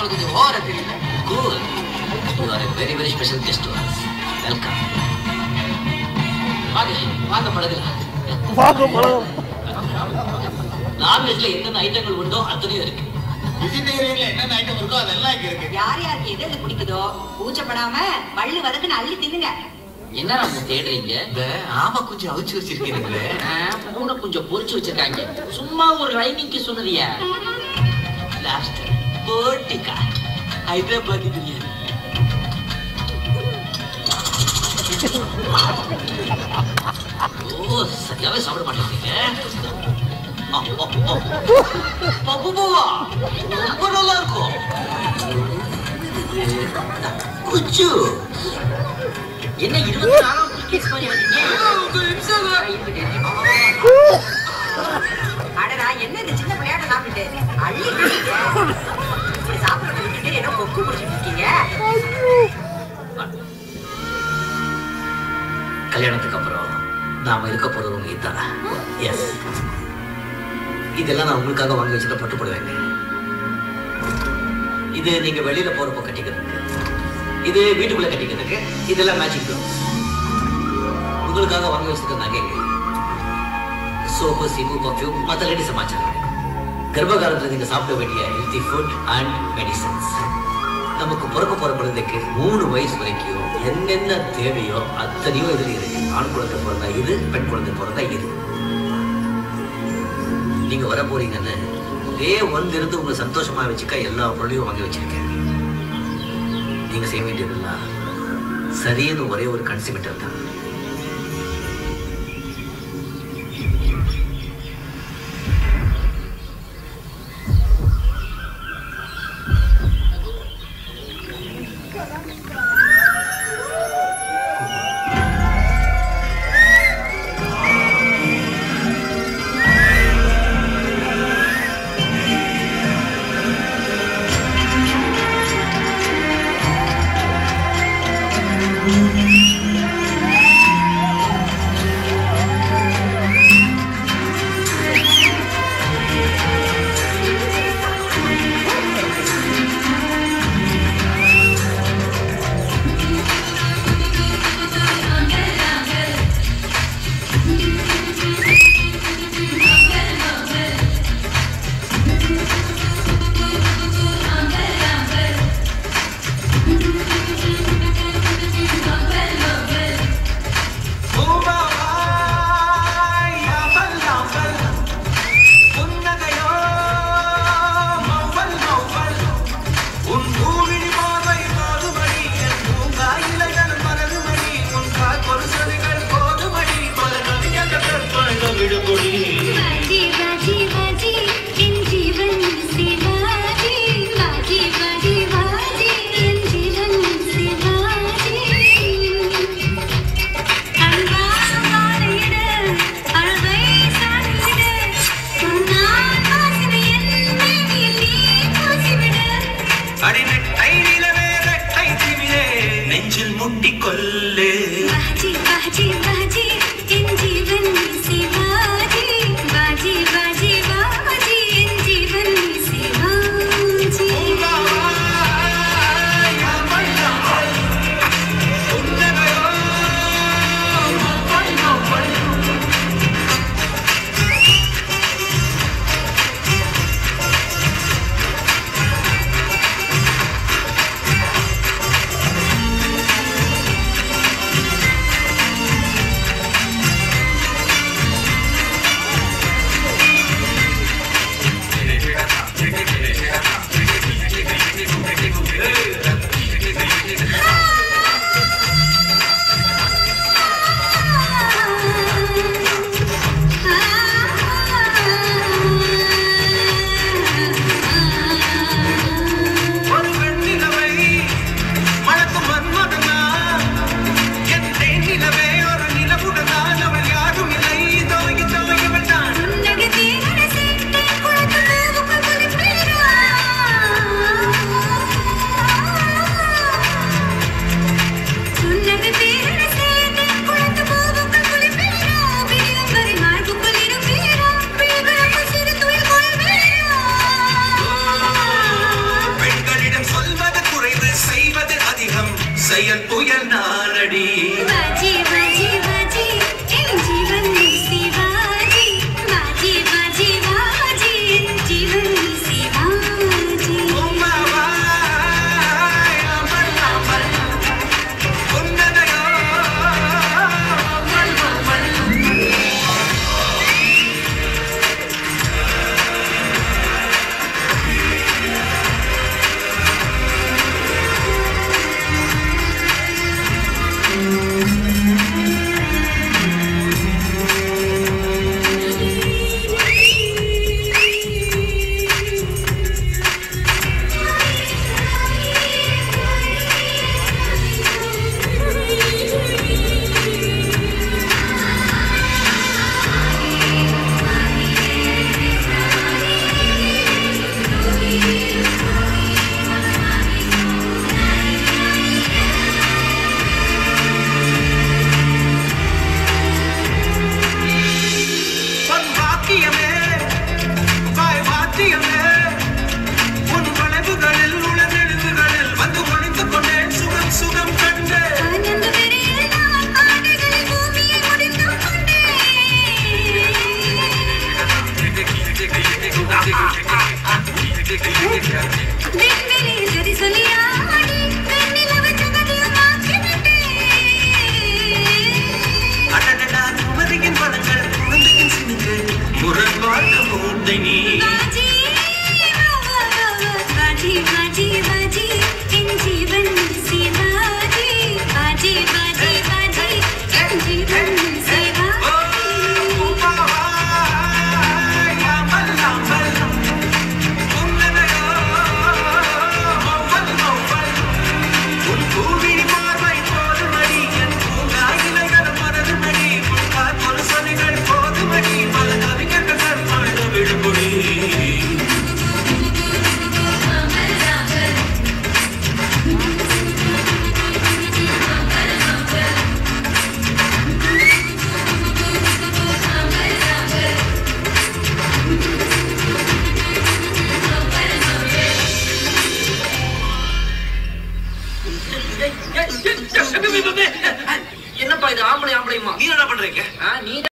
உங்களுக்கு கொஞ்சம் ஓவரா தெரியல. Cool. You are a very very special guest to us. Welcome. வாங்க பழகலாம். நான்வெஜ்ல என்னென்ன ஐட்டங்கள் உண்டோ அத்தனையும் இருக்கு. வெஜிடேரியன்ல என்னென்ன ஐட்டம் இருக்கோ அதெல்லாம் இங்க இருக்கு. யார் யாருக்கு எது பிடிக்குதோ கூச்சப்படாம வள்ளு வதக்குன்னு அள்ளி தின்னுங்க. என்ன நம்ம தேடுறீங்க? ஆமா கொஞ்சம் அவிச்சு வச்சிருக்கீங்களே. பூனை கொஞ்சம் பொரிச்சு வச்சிருக்காங்க. சும்மா ஒரு லைனிங்க்கு சொன்னதியா? லாஸ்ட் போட்டிக்கா ஹைதராபாத் பிரியாணி. ஓ சரியாவே சாப்பிட மாட்டேங்க. ரொம்ப நல்லா இருக்கும். குச்சு என்ன 24 கேஸ் மாதிரி வந்தீங்க? அடடா என்ன இந்த சின்ன பிள்ளையாட்ட சாப்பிட்டு அள்ளி இப்படி சாப்பிட விட்டுட்டு ஏதோ கொக்கு பிடிச்சிட்டு இருக்கீங்க. கல்யாணத்துக்கு அப்புறம் நாம இருக்க போறவங்க இதுதான். எஸ் இதெல்லாம் நான் உங்களுக்காக வாங்கி வச்சுட்டு பட்டு போடுவேங்க. இது நீங்க வெளியில போறப்போ கட்டிக்கிறதுக்கு, இது வீட்டுக்குள்ள கட்டிக்கிறதுக்கு, இதெல்லாம் மேட்சிங் க்ளோத்ஸ். உங்களுக்காக வாங்கி வச்சிருக்க நகைங்க, சோப்பு சீப்பு பர்ஃபியூம் மற்ற லேடி சமாச்சாரம். கர்ப்ப காலத்துல நீங்க சாப்பிட வேண்டிய ஹெல்த்தி ஃபுட் அண்ட் மெடிசன்ஸ். நமக்கு பிறக்க போற குழந்தைக்கு 3 வயசு வரைக்கும் என்னென்ன தேவையோ அத்தனையோ இதுல இருக்கு. ஆண் குழந்தை பிறந்தா இது, பெண் குழந்தை பிறந்தா இது. நீங்க வர போறீங்கன்னு டே 1 இருந்து உங்களை சந்தோஷமா வச்சுக்க எல்லா பொருளையும் வாங்கி வச்சிருக்கேன். நீங்க செய்ய வேண்டியதெல்லாம் சரின்னு ஒரே ஒரு கன்சிமெண்டர் தான்.